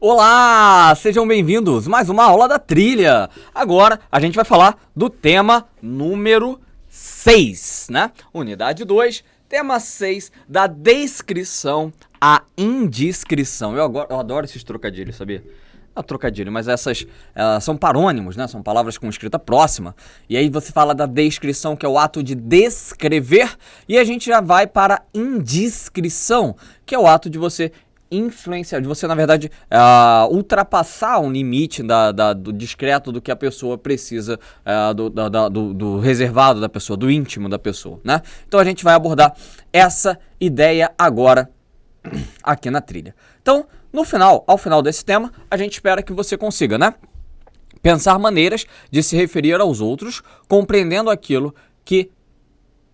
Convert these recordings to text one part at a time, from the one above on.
Olá, sejam bem-vindos, mais uma aula da trilha. Agora a gente vai falar do tema número 6, né? Unidade 2, tema 6, da descrição à indiscrição. Eu adoro esses trocadilhos, sabia? Não é trocadilho, mas essas são parônimos, né? São palavras com escrita próxima. E aí você fala da descrição, que é o ato de descrever, e a gente já vai para a indiscrição, que é o ato de você influenciar, de você, na verdade, ultrapassar um limite do discreto do que a pessoa precisa, do reservado da pessoa, do íntimo da pessoa, né? Então a gente vai abordar essa ideia agora aqui na trilha. Então, ao final desse tema, a gente espera que você consiga, né? Pensar maneiras de se referir aos outros, compreendendo aquilo que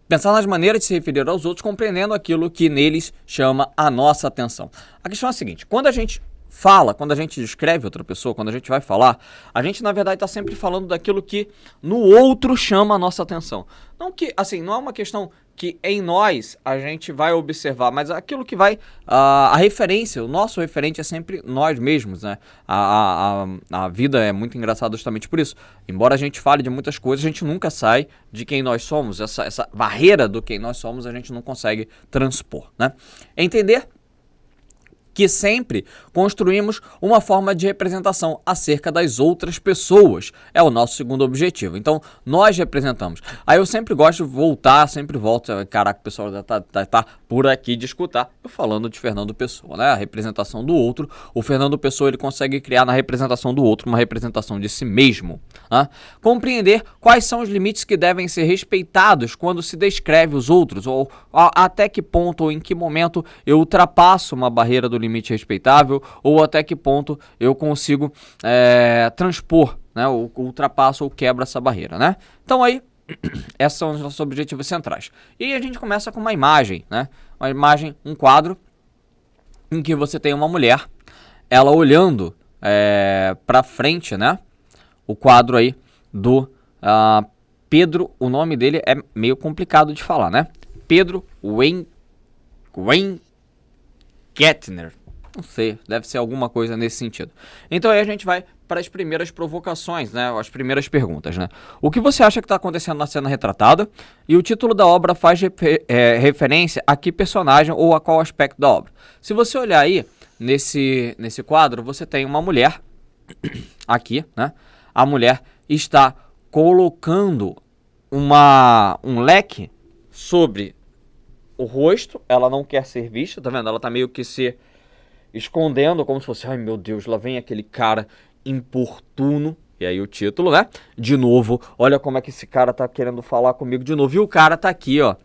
Pensar nas maneiras de se referir aos outros, compreendendo aquilo que neles chama a nossa atenção. A questão é a seguinte: quando a gente fala, quando a gente descreve outra pessoa, quando a gente vai falar, a gente na verdade está sempre falando daquilo que no outro chama a nossa atenção. Não que, assim, não é uma questão que em nós a gente vai observar, mas aquilo que vai, a referência, o nosso referente é sempre nós mesmos, né? A vida é muito engraçada justamente por isso. Embora a gente fale de muitas coisas, a gente nunca sai de quem nós somos. Essa barreira do quem nós somos a gente não consegue transpor, né? Entender que sempre construímos uma forma de representação acerca das outras pessoas. É o nosso segundo objetivo. Então, nós representamos. Aí eu sempre gosto de voltar, sempre volto. Caraca, o pessoal tá por aqui de escutar eu falando de Fernando Pessoa, né? A representação do outro. O Fernando Pessoa, ele consegue criar na representação do outro uma representação de si mesmo, né? Compreender quais são os limites que devem ser respeitados quando se descreve os outros, ou até que ponto ou em que momento eu ultrapasso uma barreira do limite respeitável, ou até que ponto eu consigo transpor, né, ou ultrapasso ou quebro essa barreira, né? Então aí, esses são os nossos objetivos centrais. E aí a gente começa com uma imagem, né? Uma imagem, um quadro, em que você tem uma mulher, ela olhando para frente, né? O quadro aí do Pedro, o nome dele é meio complicado de falar, né? Pedro Weingärtner. Não sei, deve ser alguma coisa nesse sentido. Então aí a gente vai para as primeiras provocações, né? As primeiras perguntas, né? O que você acha que está acontecendo na cena retratada? E o título da obra faz referência a que personagem ou a qual aspecto da obra? Se você olhar aí nesse quadro, você tem uma mulher aqui, né? A mulher está colocando um leque sobre o rosto. Ela não quer ser vista, tá vendo? Ela tá meio que se escondendo, como se fosse, ai meu Deus, lá vem aquele cara importuno. E aí o título, né? De novo, olha como é que esse cara tá querendo falar comigo de novo. E o cara tá aqui, ó,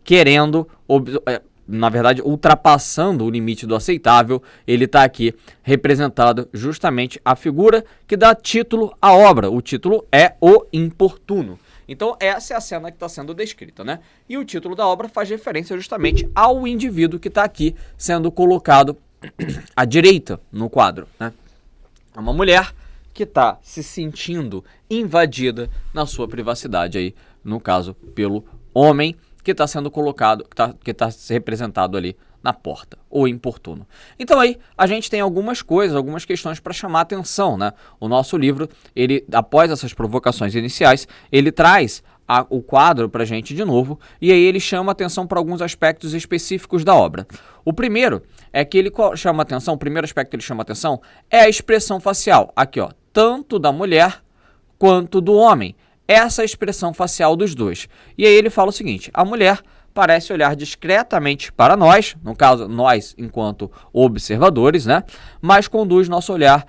querendo, na verdade, ultrapassando o limite do aceitável. Ele tá aqui representado justamente a figura que dá título à obra. O título é O Importuno. Então essa é a cena que está sendo descrita, né? E o título da obra faz referência justamente ao indivíduo que está aqui sendo colocado à direita no quadro, né? É uma mulher que está se sentindo invadida na sua privacidade aí, no caso, pelo homem que está sendo colocado, que está representado ali na porta, o importuno. Então aí a gente tem algumas questões para chamar a atenção, né? O nosso livro, ele, após essas provocações iniciais, ele traz o quadro para a gente de novo, e aí ele chama a atenção para alguns aspectos específicos da obra. O primeiro é que ele chama atenção, o primeiro aspecto que ele chama atenção é a expressão facial, aqui ó, tanto da mulher quanto do homem, essa expressão facial dos dois. E aí ele fala o seguinte: a mulher parece olhar discretamente para nós, no caso, nós enquanto observadores, né? Mas conduz nosso olhar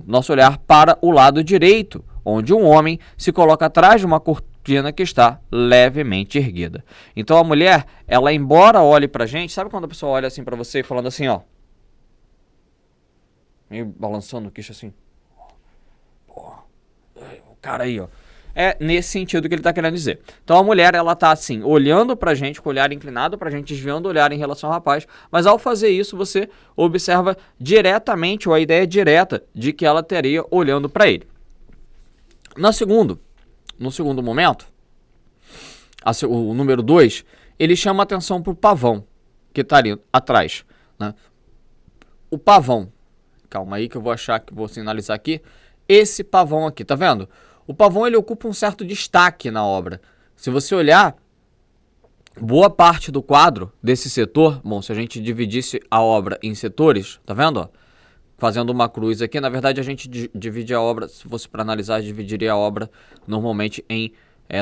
nosso olhar para o lado direito, onde um homem se coloca atrás de uma cortina que está levemente erguida. Então a mulher, ela embora olhe pra gente, sabe quando a pessoa olha assim pra você e falando assim, ó, meio balançando o queixo assim, pô, o cara aí, ó. É nesse sentido que ele está querendo dizer. Então a mulher, ela tá assim, olhando pra gente, com o olhar inclinado pra gente, desviando o olhar em relação ao rapaz, mas ao fazer isso você observa diretamente, ou a ideia direta de que ela estaria olhando pra ele. No segundo momento, o número 2, ele chama atenção pro pavão que está ali atrás, né? o pavão. Calma aí que eu vou achar que vou sinalizar aqui. Esse pavão aqui, tá vendo? O pavão ele ocupa um certo destaque na obra. Se você olhar, boa parte do quadro desse setor, bom, se a gente dividisse a obra em setores, tá vendo? Ó? Fazendo uma cruz aqui, na verdade a gente divide a obra, se fosse para analisar, dividiria a obra normalmente em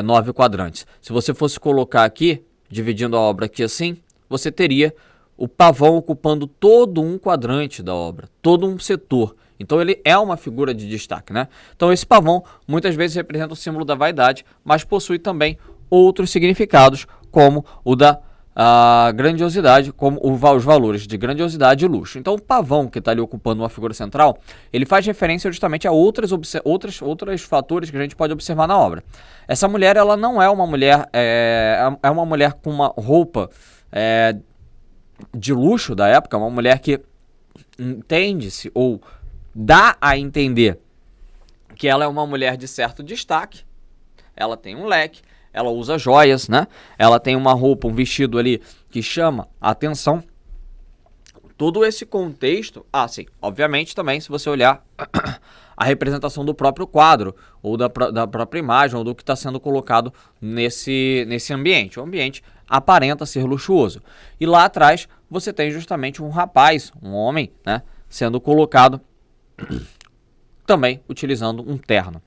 9 quadrantes. Se você fosse colocar aqui, dividindo a obra aqui assim, você teria o pavão ocupando todo um quadrante da obra, todo um setor. Então ele é uma figura de destaque, né? Então esse pavão muitas vezes representa o símbolo da vaidade, mas possui também outros significados, como o da grandiosidade, como os valores de grandiosidade e luxo. Então o pavão, que está ali ocupando uma figura central, ele faz referência justamente a outros fatores que a gente pode observar na obra. Essa mulher, ela não é uma mulher, é uma mulher com uma roupa de luxo da época, uma mulher que entende-se ou dá a entender que ela é uma mulher de certo destaque. Ela tem um leque, ela usa joias, né? Ela tem uma roupa, um vestido ali que chama a atenção. Todo esse contexto, sim, obviamente também se você olhar a representação do próprio quadro, ou da própria imagem, ou do que está sendo colocado nesse ambiente. O ambiente aparenta ser luxuoso. E lá atrás você tem justamente um rapaz, um homem, né, sendo colocado também utilizando um terno.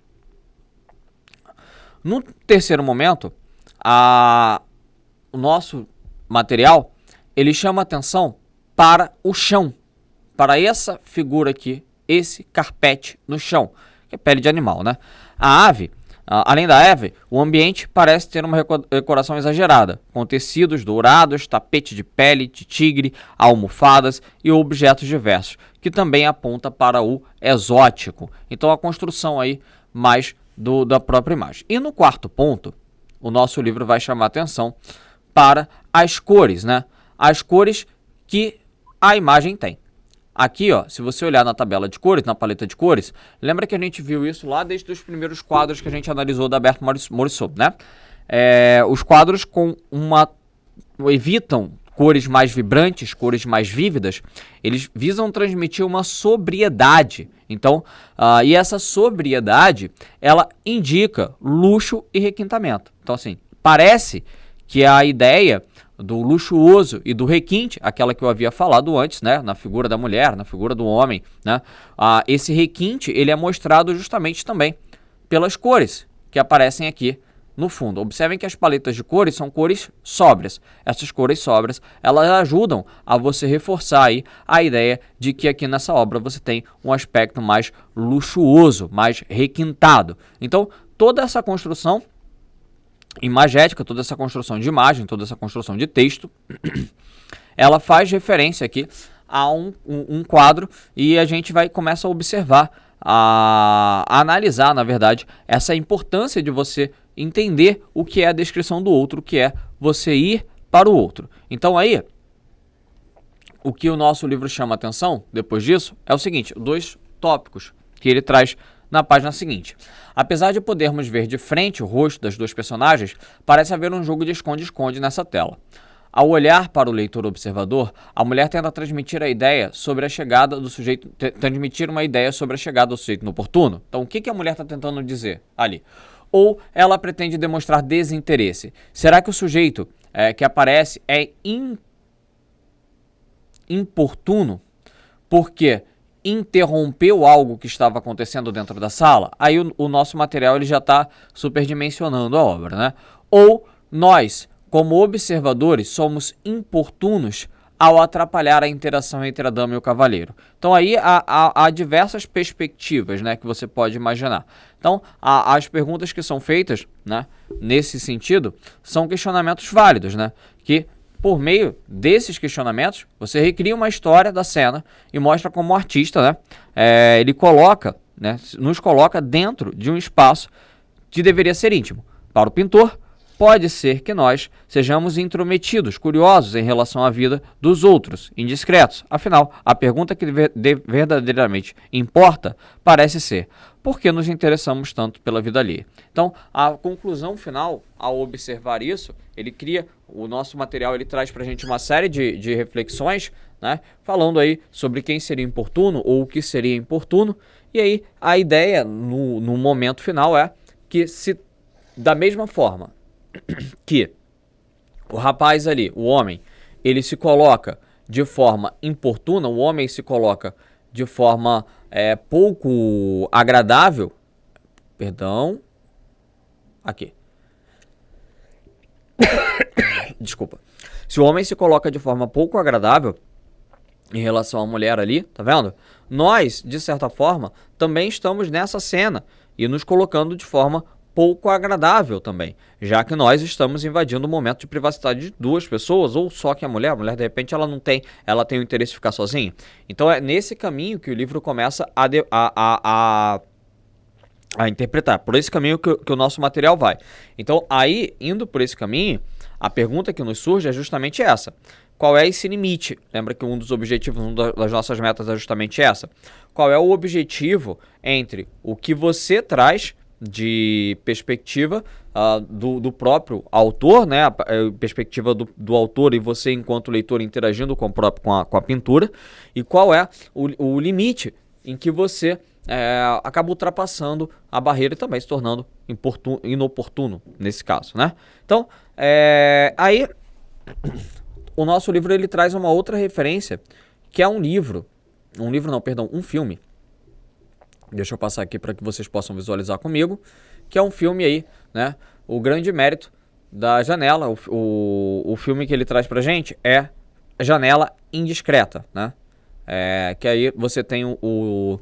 No terceiro momento, o nosso material ele chama atenção para o chão, para essa figura aqui, esse carpete no chão, que é pele de animal, né? A ave, além da ave, o ambiente parece ter uma decoração exagerada, com tecidos dourados, tapete de pele de tigre, almofadas e objetos diversos, que também aponta para o exótico. Então a construção aí mais da própria imagem. E no quarto ponto, o nosso livro vai chamar atenção para as cores, né? As cores que a imagem tem. Aqui, ó, se você olhar na tabela de cores, na paleta de cores, lembra que a gente viu isso lá desde os primeiros quadros que a gente analisou da Berthe Morisot, né? Os quadros evitam cores mais vibrantes, cores mais vívidas, eles visam transmitir uma sobriedade. Então, e essa sobriedade, ela indica luxo e requintamento. Então, assim, parece que a ideia do luxuoso e do requinte, aquela que eu havia falado antes, né, na figura da mulher, na figura do homem, né, esse requinte, ele é mostrado justamente também pelas cores que aparecem aqui no fundo. Observem que as paletas de cores são cores sóbrias. Essas cores sóbrias, elas ajudam a você reforçar aí a ideia de que aqui nessa obra você tem um aspecto mais luxuoso, mais requintado. Então, toda essa construção imagética, toda essa construção de imagem, toda essa construção de texto, ela faz referência aqui a um quadro e a gente começa a observar, a analisar, na verdade, essa importância de você entender o que é a descrição do outro, o que é você ir para o outro. Então aí, o que o nosso livro chama atenção, depois disso, é o seguinte, 2 tópicos que ele traz na página seguinte. Apesar de podermos ver de frente o rosto das 2 personagens, parece haver um jogo de esconde-esconde nessa tela. Ao olhar para o leitor observador, a mulher tenta transmitir a ideia sobre a chegada do sujeito, transmitir uma ideia sobre a chegada do sujeito inoportuno. Então, o que a mulher está tentando dizer ali? Ou ela pretende demonstrar desinteresse? Será que o sujeito que aparece é importuno porque interrompeu algo que estava acontecendo dentro da sala? Aí o nosso material ele já está superdimensionando a obra, né? Ou nós, como observadores, somos importunos ao atrapalhar a interação entre a dama e o cavaleiro. Então aí há diversas perspectivas, né, que você pode imaginar. Então as perguntas que são feitas, né, nesse sentido são questionamentos válidos, né, que por meio desses questionamentos você recria uma história da cena e mostra como o artista, né, ele coloca, né, nos coloca dentro de um espaço que deveria ser íntimo. Para o pintor, pode ser que nós sejamos intrometidos, curiosos em relação à vida dos outros, indiscretos. Afinal, a pergunta que verdadeiramente importa parece ser: por que nos interessamos tanto pela vida alheia? Então, a conclusão final, ao observar isso, ele cria, o nosso material ele traz para a gente uma série de reflexões, né, falando aí sobre quem seria importuno ou o que seria importuno. E aí a ideia no momento final é que, se da mesma forma que o rapaz ali, o homem, ele se coloca de forma importuna, o homem se coloca de forma pouco agradável, perdão, aqui, desculpa, se o homem se coloca de forma pouco agradável em relação à mulher ali, tá vendo? Nós, de certa forma, também estamos nessa cena e nos colocando de forma pouco agradável também, já que nós estamos invadindo o momento de privacidade de duas pessoas, ou só que a mulher de repente ela tem o interesse de ficar sozinha. Então é nesse caminho que o livro começa a interpretar, por esse caminho que o nosso material vai. Então aí, indo por esse caminho, a pergunta que nos surge é justamente essa: qual é esse limite? Lembra que um dos objetivos, uma das nossas metas é justamente essa. Qual é o objetivo entre o que você traz de perspectiva do próprio autor, né? A perspectiva do autor e você enquanto leitor interagindo com a pintura, e qual é o limite em que você acaba ultrapassando a barreira e também se tornando inoportuno nesse caso, né? Então, aí o nosso livro ele traz uma outra referência, que é um filme. Deixa eu passar aqui para que vocês possam visualizar comigo, que é um filme aí, né? O Grande Mérito da Janela, o filme que ele traz pra gente é Janela Indiscreta, né? Que aí você tem o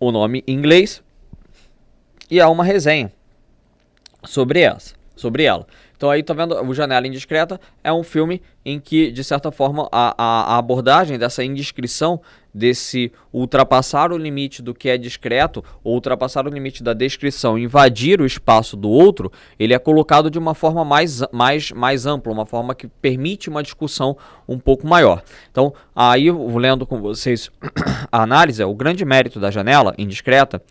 nome em inglês e há uma resenha sobre ela. Então aí tá vendo, o Janela Indiscreta é um filme em que, de certa forma, a abordagem dessa indiscrição, desse ultrapassar o limite do que é discreto, ou ultrapassar o limite da descrição, invadir o espaço do outro, ele é colocado de uma forma mais ampla, uma forma que permite uma discussão um pouco maior. Então, aí eu vou lendo com vocês a análise. O grande mérito da Janela Indiscreta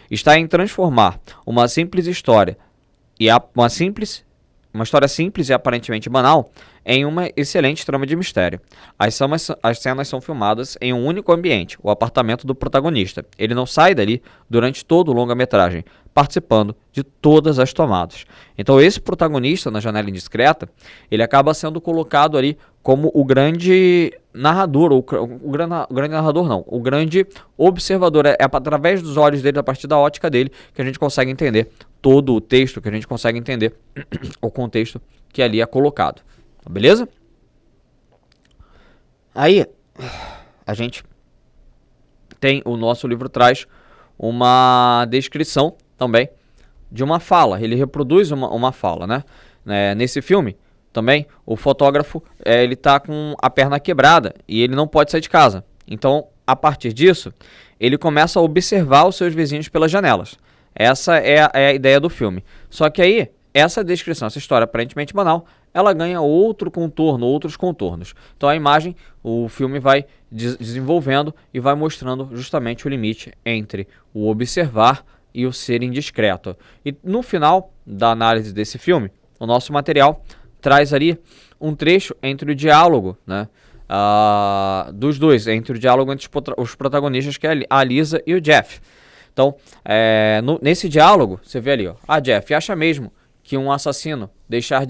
está em transformar uma simples história e uma história simples e aparentemente banal em uma excelente trama de mistério. As cenas são filmadas em um único ambiente, o apartamento do protagonista. Ele não sai dali durante todo o longa-metragem, participando de todas as tomadas. Então esse protagonista na Janela Indiscreta, ele acaba sendo colocado ali como o grande narrador, ou o grande narrador não, o grande observador. É através dos olhos dele, a partir da ótica dele, que a gente consegue entender todo o texto, que a gente consegue entender o contexto que ali é colocado. Beleza? Aí, a gente tem, o nosso livro traz uma descrição também de uma fala. Ele reproduz uma fala, né? Nesse filme, também, o fotógrafo, ele tá com a perna quebrada e ele não pode sair de casa. Então, a partir disso, ele começa a observar os seus vizinhos pelas janelas. Essa é a ideia do filme. Só que aí, essa descrição, essa história aparentemente banal, ela ganha outros contornos. Então a imagem, o filme vai desenvolvendo e vai mostrando justamente o limite entre o observar e o ser indiscreto. E no final da análise desse filme, o nosso material traz ali um trecho entre o diálogo, né, dos dois, entre o diálogo entre os protagonistas, que é a Lisa e o Jeff. Então, nesse diálogo, você vê ali, ó, Jeff, acha mesmo que um assassino deixar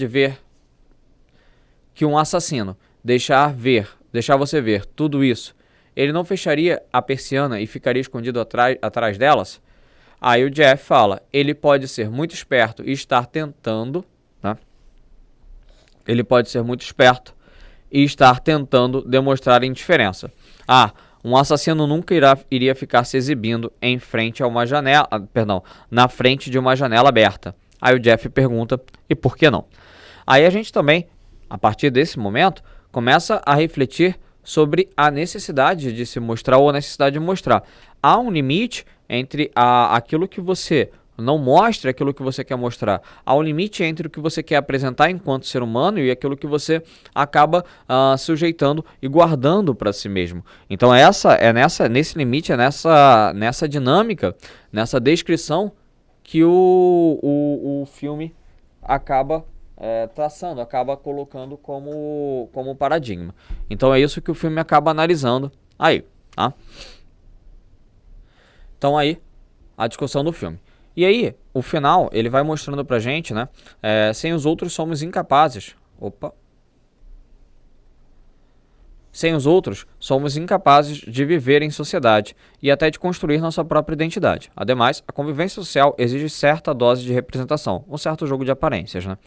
você ver tudo isso, ele não fecharia a persiana e ficaria escondido atrás delas? Aí o Jeff fala, ele pode ser muito esperto e estar tentando, né? Ele pode ser muito esperto e estar tentando demonstrar indiferença. Um assassino nunca iria ficar se exibindo em frente a uma janela, na frente de uma janela aberta. Aí o Jeff pergunta, e por que não? Aí a gente também, a partir desse momento, começa a refletir sobre a necessidade de se mostrar ou a necessidade de mostrar. Há um limite entre aquilo que você não mostra, aquilo que você quer mostrar. Há um limite entre o que você quer apresentar enquanto ser humano e aquilo que você acaba sujeitando e guardando para si mesmo. Então nesse limite, nessa dinâmica, nessa descrição que o filme acaba traçando, acaba colocando como paradigma. Então é isso que o filme acaba analisando aí, tá? Então aí, a discussão do filme. E aí, o final, ele vai mostrando pra gente, né? Sem os outros somos incapazes. Sem os outros, somos incapazes de viver em sociedade e até de construir nossa própria identidade. Ademais, a convivência social exige certa dose de representação, um certo jogo de aparências, né?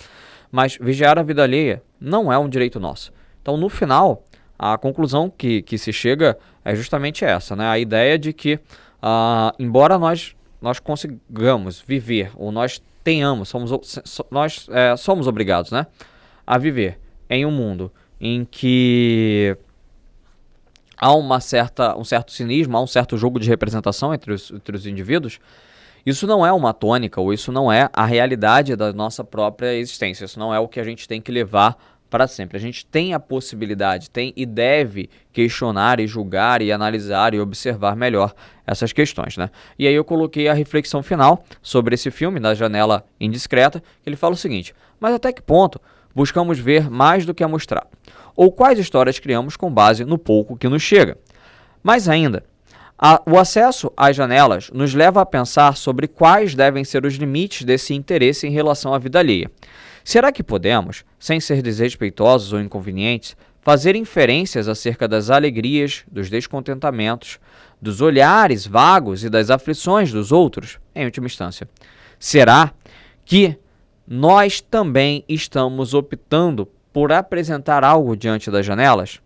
Mas vigiar a vida alheia não é um direito nosso. Então, no final, a conclusão que se chega é justamente essa, né? A ideia de que, embora nós consigamos viver, ou nós tenhamos, nós somos obrigados, né, a viver em um mundo em que há um certo cinismo, há um certo jogo de representação entre os indivíduos. Isso não é uma tônica, ou isso não é a realidade da nossa própria existência. Isso não é o que a gente tem que levar para sempre. A gente tem a possibilidade, tem e deve questionar e julgar e analisar e observar melhor essas questões, né? E aí eu coloquei a reflexão final sobre esse filme, da Janela Indiscreta, que ele fala o seguinte: mas até que ponto buscamos ver mais do que é mostrado? Ou quais histórias criamos com base no pouco que nos chega? Mais ainda, o acesso às janelas nos leva a pensar sobre quais devem ser os limites desse interesse em relação à vida alheia. Será que podemos, sem ser desrespeitosos ou inconvenientes, fazer inferências acerca das alegrias, dos descontentamentos, dos olhares vagos e das aflições dos outros, em última instância? Será que nós também estamos optando por apresentar algo diante das janelas,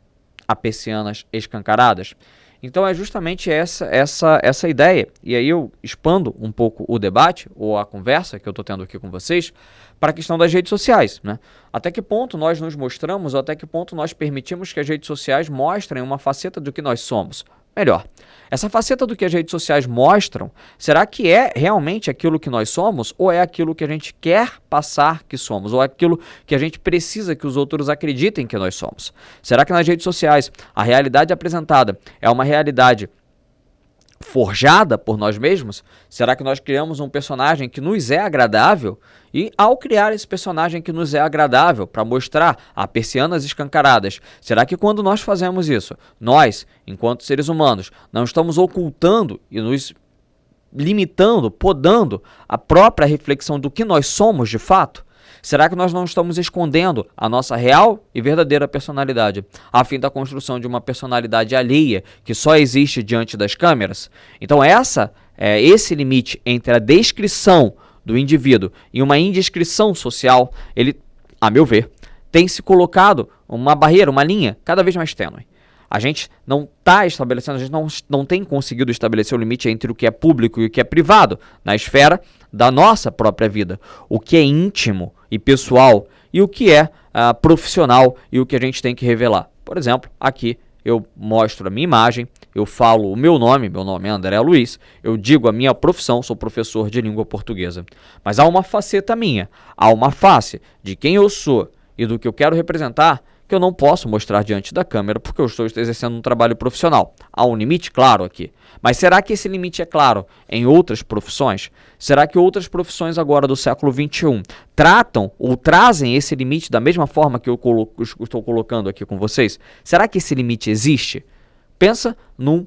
a persianas escancaradas? Então é justamente essa ideia, e aí eu expando um pouco o debate, ou a conversa que eu estou tendo aqui com vocês, para a questão das redes sociais, né? Até que ponto nós nos mostramos, ou até que ponto nós permitimos que as redes sociais mostrem uma faceta do que nós somos? Melhor, essa faceta do que as redes sociais mostram, será que é realmente aquilo que nós somos, ou é aquilo que a gente quer passar que somos, ou é aquilo que a gente precisa que os outros acreditem que nós somos? Será que nas redes sociais a realidade apresentada é uma realidade forjada por nós mesmos? Será que nós criamos um personagem que nos é agradável? E ao criar esse personagem que nos é agradável para mostrar a persianas escancaradas, será que quando nós fazemos isso, nós, enquanto seres humanos, não estamos ocultando e nos limitando, podando a própria reflexão do que nós somos de fato? Será que nós não estamos escondendo a nossa real e verdadeira personalidade, a fim da construção de uma personalidade alheia que só existe diante das câmeras? Então esse limite entre a descrição do indivíduo e uma indescrição social, ele, a meu ver, tem se colocado uma barreira, uma linha cada vez mais tênue. A gente não está estabelecendo, a gente não tem conseguido estabelecer o limite entre o que é público e o que é privado na esfera da nossa própria vida. O que é íntimo e pessoal e o que é profissional e o que a gente tem que revelar. Por exemplo, aqui eu mostro a minha imagem, eu falo o meu nome é André Luiz, eu digo a minha profissão, sou professor de língua portuguesa. Mas há uma faceta minha, há uma face de quem eu sou e do que eu quero representar que eu não posso mostrar diante da câmera porque eu estou exercendo um trabalho profissional. Há um limite claro aqui. Mas será que esse limite é claro em outras profissões? Será que outras profissões agora do século XXI tratam ou trazem esse limite da mesma forma que eu estou colocando aqui com vocês? Será que esse limite existe? Pensa num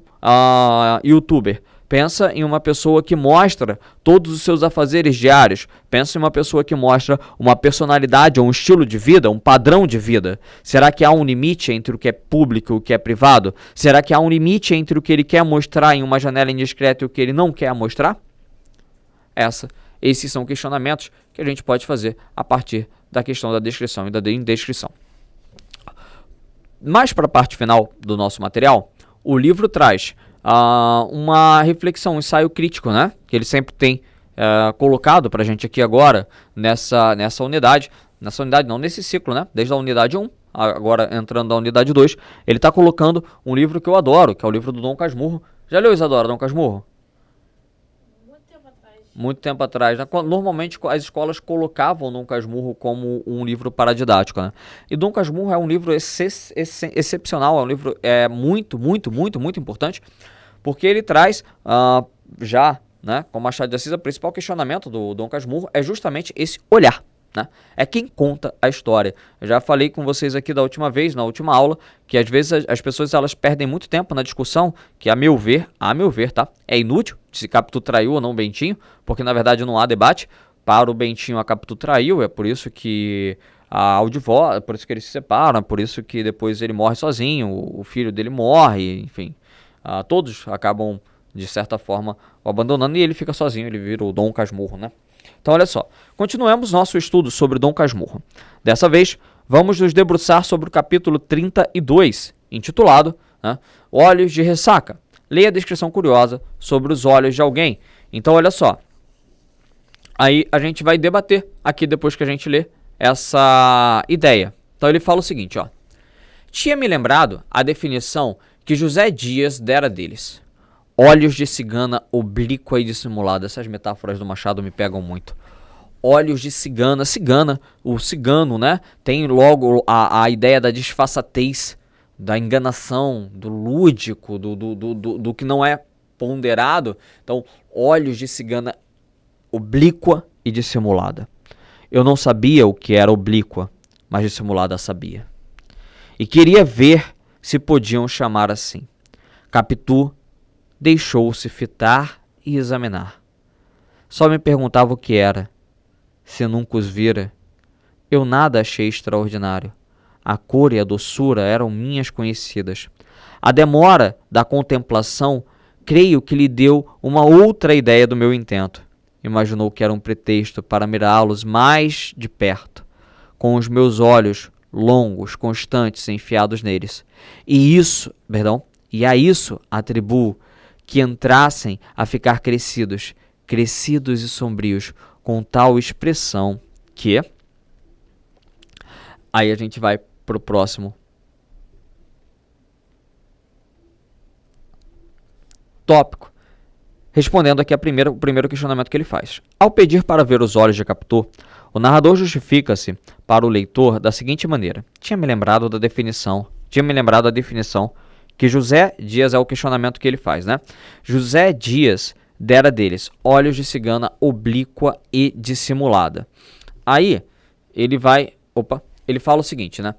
youtuber. Pensa em uma pessoa que mostra todos os seus afazeres diários. Pensa em uma pessoa que mostra uma personalidade ou um estilo de vida, um padrão de vida. Será que há um limite entre o que é público e o que é privado? Será que há um limite entre o que ele quer mostrar em uma janela indiscreta e o que ele não quer mostrar? Esses são questionamentos que a gente pode fazer a partir da questão da descrição e da indescrição. Mais para a parte final do nosso material, o livro traz uma reflexão, um ensaio crítico, né? Que ele sempre tem colocado para a gente aqui agora, nessa unidade. Nessa unidade não, nesse ciclo, né? Desde a unidade 1, agora entrando na unidade 2, ele está colocando um livro que eu adoro, que é o livro do Dom Casmurro. Já leu, Isadora, Dom Casmurro? Muito tempo atrás, né? Normalmente as escolas colocavam Dom Casmurro como um livro paradidático, né? E Dom Casmurro é um livro excepcional, é um livro muito, muito, muito, muito importante, porque ele traz já, né, com Machado de Assis, o principal questionamento do Dom Casmurro é justamente esse olhar, né? É quem conta a história. Eu já falei com vocês aqui da última vez, na última aula, que às vezes as pessoas elas perdem muito tempo na discussão, que a meu ver, tá? É inútil se Capitu traiu ou não o Bentinho, porque na verdade não há debate. Para o Bentinho a Capitu traiu, é por isso que é por isso que eles se separam, é por isso que depois ele morre sozinho, o filho dele morre, enfim. Todos acabam, de certa forma, o abandonando e ele fica sozinho, ele vira o Dom Casmurro, né? Então olha só, continuemos nosso estudo sobre Dom Casmurro. Dessa vez, vamos nos debruçar sobre o capítulo 32, intitulado, né, Olhos de Ressaca. Leia a descrição curiosa sobre os olhos de alguém. Então olha só, aí a gente vai debater aqui depois que a gente lê essa ideia. Então ele fala o seguinte, ó. Tinha me lembrado a definição que José Dias dera deles. Olhos de cigana oblíqua e dissimulada. Essas metáforas do Machado me pegam muito. Olhos de cigana. Cigana, o cigano, né? Tem logo a ideia da disfarçatez, da enganação, do lúdico, do que não é ponderado. Então, olhos de cigana oblíqua e dissimulada. Eu não sabia o que era oblíqua, mas dissimulada sabia. E queria ver se podiam chamar assim. Capitu deixou-se fitar e examinar. Só me perguntava o que era. Se nunca os vira, eu nada achei extraordinário. A cor e a doçura eram minhas conhecidas. A demora da contemplação, creio que lhe deu uma outra ideia do meu intento. Imaginou que era um pretexto para mirá-los mais de perto, com os meus olhos longos, constantes, enfiados neles. E a isso atribuo que entrassem a ficar crescidos e sombrios, com tal expressão que... Aí a gente vai pro próximo tópico, respondendo aqui o primeiro questionamento que ele faz. Ao pedir para ver os olhos de Capitu, o narrador justifica-se para o leitor da seguinte maneira. Tinha me lembrado a definição que José Dias é o questionamento que ele faz, né? José Dias dera deles olhos de cigana oblíqua e dissimulada. Aí ele fala o seguinte, né?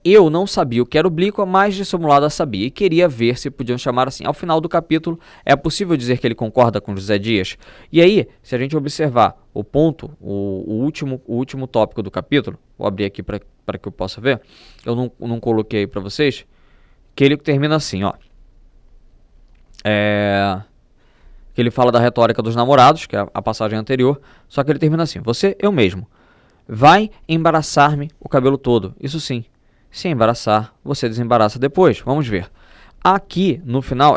Eu não sabia o que era oblíqua, mas dissimulada sabia e queria ver se podiam chamar assim. Ao final do capítulo, é possível dizer que ele concorda com José Dias. E aí, se a gente observar o ponto, o último tópico do capítulo, vou abrir aqui para que eu possa ver, eu não coloquei aí para vocês, que ele termina assim, ó. Que ele fala da retórica dos namorados, que é a passagem anterior, só que ele termina assim, eu mesmo, vai embaraçar-me o cabelo todo, isso sim, se embaraçar, você desembaraça depois, vamos ver. Aqui, no final,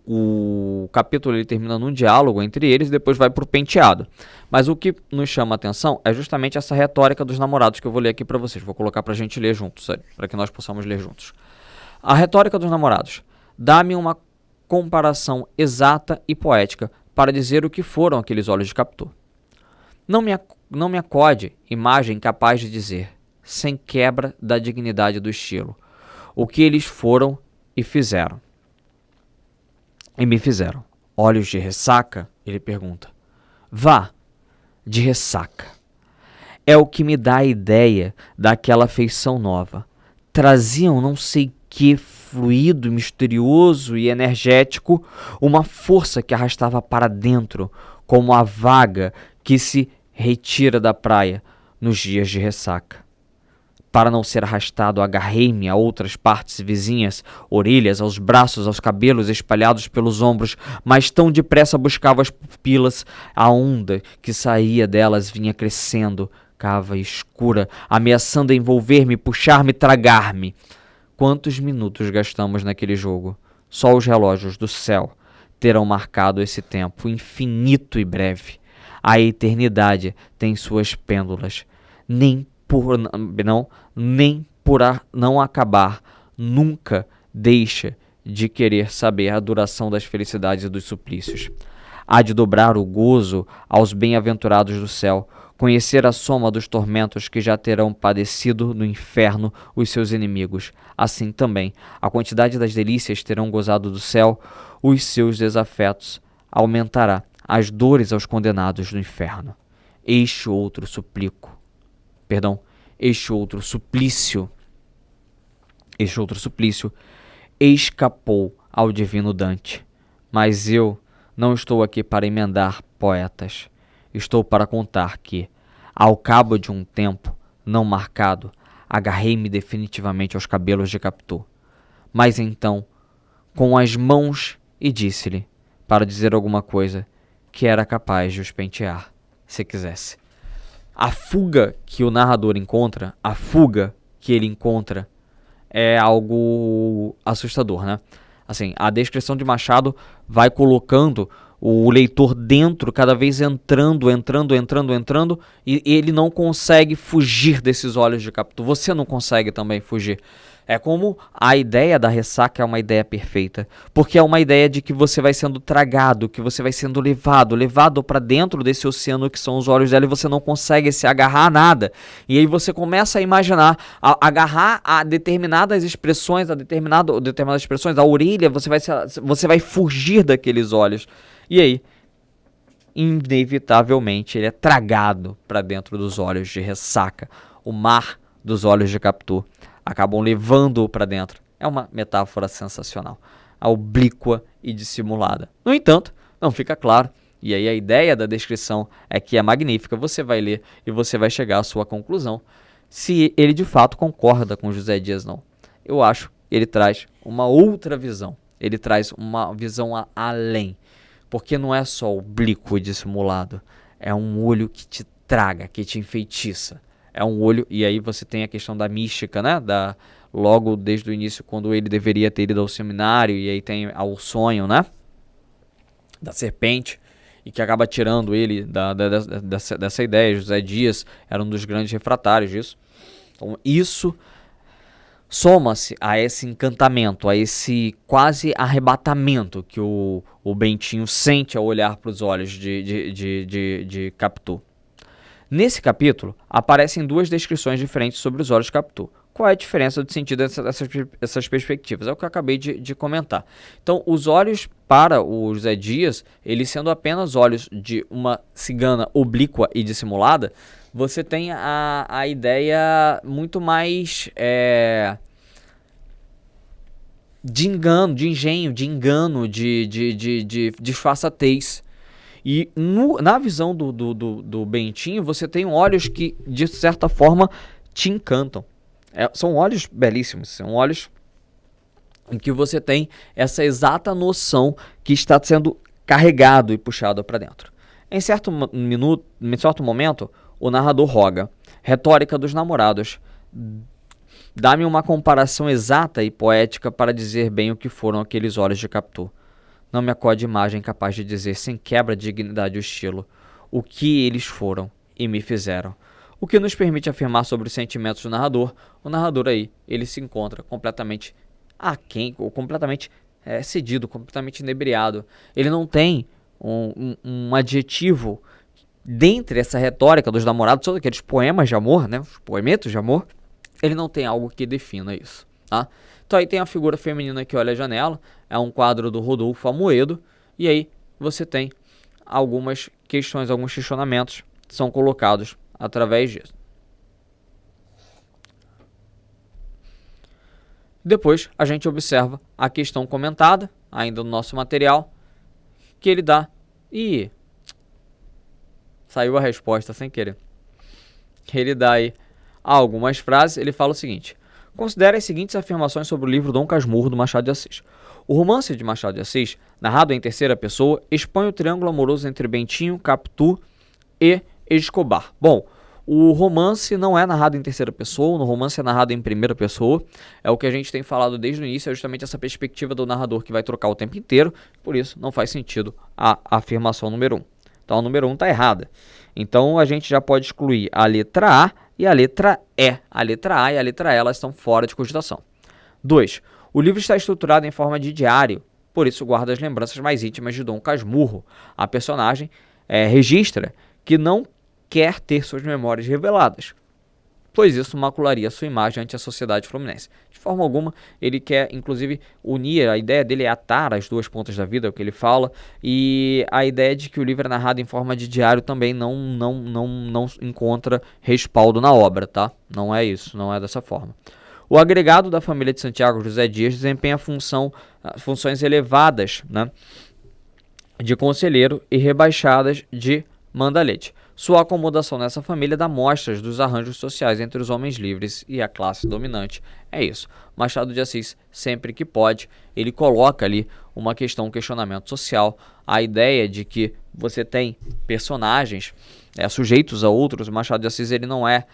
o capítulo ele termina num diálogo entre eles e depois vai para o penteado. Mas o que nos chama a atenção é justamente essa retórica dos namorados que eu vou ler aqui para vocês, vou colocar para a gente ler juntos, para que nós possamos ler juntos. A retórica dos namorados dá-me uma comparação exata e poética para dizer o que foram aqueles olhos de Capitu. Não me acode imagem capaz de dizer, sem quebra da dignidade do estilo, o que eles foram e fizeram. E me fizeram. Olhos de ressaca? Ele pergunta. Vá, de ressaca. É o que me dá a ideia daquela feição nova. Traziam não sei que fluido misterioso e energético, uma força que arrastava para dentro, como a vaga que se retira da praia nos dias de ressaca. Para não ser arrastado, agarrei-me a outras partes vizinhas, orelhas, aos braços, aos cabelos espalhados pelos ombros, mas tão depressa buscava as pupilas, a onda que saía delas vinha crescendo, cava escura, ameaçando envolver-me, puxar-me, tragar-me. Quantos minutos gastamos naquele jogo? Só os relógios do céu terão marcado esse tempo infinito e breve. A eternidade tem suas pêndulas. Nem por não acabar, nunca deixa de querer saber a duração das felicidades e dos suplícios. Há de dobrar o gozo aos bem-aventurados do céu, conhecer a soma dos tormentos que já terão padecido no inferno os seus inimigos. Assim também, a quantidade das delícias terão gozado do céu, os seus desafetos aumentará as dores aos condenados do inferno. este outro suplico, perdão, este outro suplício escapou ao divino Dante. Mas eu não estou aqui para emendar poetas. Estou para contar que, ao cabo de um tempo não marcado, agarrei-me definitivamente aos cabelos de Capitu. Mas então, com as mãos, e disse-lhe, para dizer alguma coisa, que era capaz de os pentear, se quisesse. A fuga que o narrador encontra, a fuga que ele encontra, é algo assustador, né? Assim, a descrição de Machado vai colocando o leitor dentro, cada vez entrando, e ele não consegue fugir desses olhos de Capitu. Você não consegue também fugir. É como a ideia da ressaca é uma ideia perfeita, porque é uma ideia de que você vai sendo tragado, que você vai sendo levado para dentro desse oceano que são os olhos dela, e você não consegue se agarrar a nada. E aí você começa a imaginar, agarrar a determinadas expressões, determinadas expressões, a orelha, você vai fugir daqueles olhos. E aí, inevitavelmente, ele é tragado para dentro dos olhos de ressaca. O mar dos olhos de Capitu acabam levando-o para dentro. É uma metáfora sensacional, oblíqua e dissimulada. No entanto, não fica claro, e aí a ideia da descrição é que é magnífica. Você vai ler e você vai chegar à sua conclusão, se ele de fato concorda com José Dias, não. Eu acho que ele traz uma outra visão, ele traz uma visão além, porque não é só oblíquo e dissimulado, é um olho que te traga, que te enfeitiça. É um olho, e aí você tem a questão da mística, né? Logo desde o início, quando ele deveria ter ido ao seminário, e aí tem o sonho, né? Da serpente, e que acaba tirando ele dessa ideia. José Dias era um dos grandes refratários disso. Então, isso soma-se a esse encantamento, a esse quase arrebatamento que o Bentinho sente ao olhar para os olhos de Capitu. Nesse capítulo, aparecem duas descrições diferentes sobre os olhos de Capitu. Qual é a diferença de sentido dessas perspectivas? É o que eu acabei de comentar. Então, os olhos para o José Dias, eles sendo apenas olhos de uma cigana oblíqua e dissimulada, você tem a ideia muito mais de engano, de engenho, de disfarçatez. E na visão do Bentinho, você tem olhos que, de certa forma, te encantam. São olhos belíssimos, são olhos em que você tem essa exata noção que está sendo carregado e puxado para dentro. Em certo momento, o narrador roga: retórica dos namorados, dá-me uma comparação exata e poética para dizer bem o que foram aqueles olhos de Capitu. Não me acode imagem capaz de dizer sem quebra de dignidade o estilo, o que eles foram e me fizeram. O que nos permite afirmar sobre os sentimentos do narrador. O narrador aí, ele se encontra completamente aquém, ou completamente cedido, completamente inebriado. Ele não tem um adjetivo dentre essa retórica dos namorados, todos aqueles poemas de amor, né, os poemetos de amor, ele não tem algo que defina isso, tá? Então aí tem a figura feminina que olha a janela, é um quadro do Rodolfo Amoedo, e aí você tem algumas questões, alguns questionamentos que são colocados através disso. Depois a gente observa a questão comentada, ainda no nosso material, que ele dá, e saiu a resposta sem querer. Ele dá aí algumas frases, ele fala o seguinte: considere as seguintes afirmações sobre o livro Dom Casmurro, do Machado de Assis. O romance de Machado de Assis, narrado em terceira pessoa, expõe o triângulo amoroso entre Bentinho, Capitu e Escobar. Bom, o romance não é narrado em terceira pessoa, o romance é narrado em primeira pessoa. É o que a gente tem falado desde o início, é justamente essa perspectiva do narrador que vai trocar o tempo inteiro, por isso não faz sentido a afirmação número 1. Então a número 1 está errada. Então a gente já pode excluir a letra A e a letra E. A letra A e a letra E, elas estão fora de cogitação. 2. O livro está estruturado em forma de diário, por isso guarda as lembranças mais íntimas de Dom Casmurro. A personagem registra que não quer ter suas memórias reveladas. pois isso macularia sua imagem ante a sociedade fluminense. De forma alguma, ele quer, inclusive, unir, a ideia dele é atar as duas pontas da vida, é o que ele fala, e a ideia de que o livro é narrado em forma de diário também não encontra respaldo na obra, tá? Não é isso, não é dessa forma. O agregado da família de Santiago José Dias desempenha funções elevadas, né, de conselheiro e rebaixadas de mandalete. Sua acomodação nessa família dá mostras dos arranjos sociais entre os homens livres e a classe dominante. É isso. Machado de Assis, sempre que pode, ele coloca ali um questionamento social, a ideia de que você tem personagens sujeitos a outros. Machado de Assis ele não é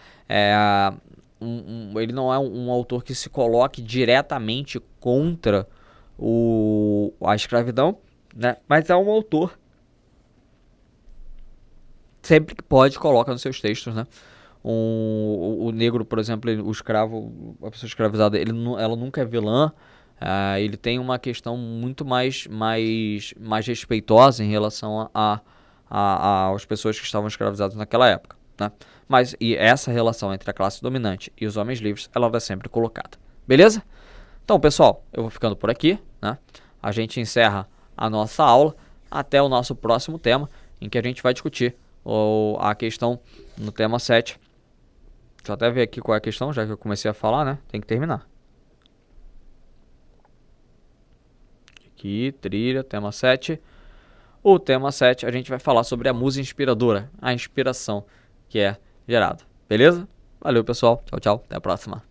um autor que se coloque diretamente contra a escravidão, né? Mas é um autor sempre que pode coloca nos seus textos, né? O negro, por exemplo, o escravo, a pessoa escravizada, ela nunca é vilã. Ele tem uma questão muito mais respeitosa em relação às pessoas que estavam escravizadas naquela época, né? Mas essa relação entre a classe dominante e os homens livres, ela é sempre colocada. Beleza? Então, pessoal, eu vou ficando por aqui, né? A gente encerra a nossa aula até o nosso próximo tema, em que a gente vai discutir a questão no tema 7. Deixa eu até ver aqui qual é a questão, já que eu comecei a falar, né? Tem que terminar. Aqui, trilha, tema 7. O tema 7, a gente vai falar sobre a musa inspiradora, a inspiração que é gerada. Beleza? Valeu, pessoal. Tchau, tchau. Até a próxima.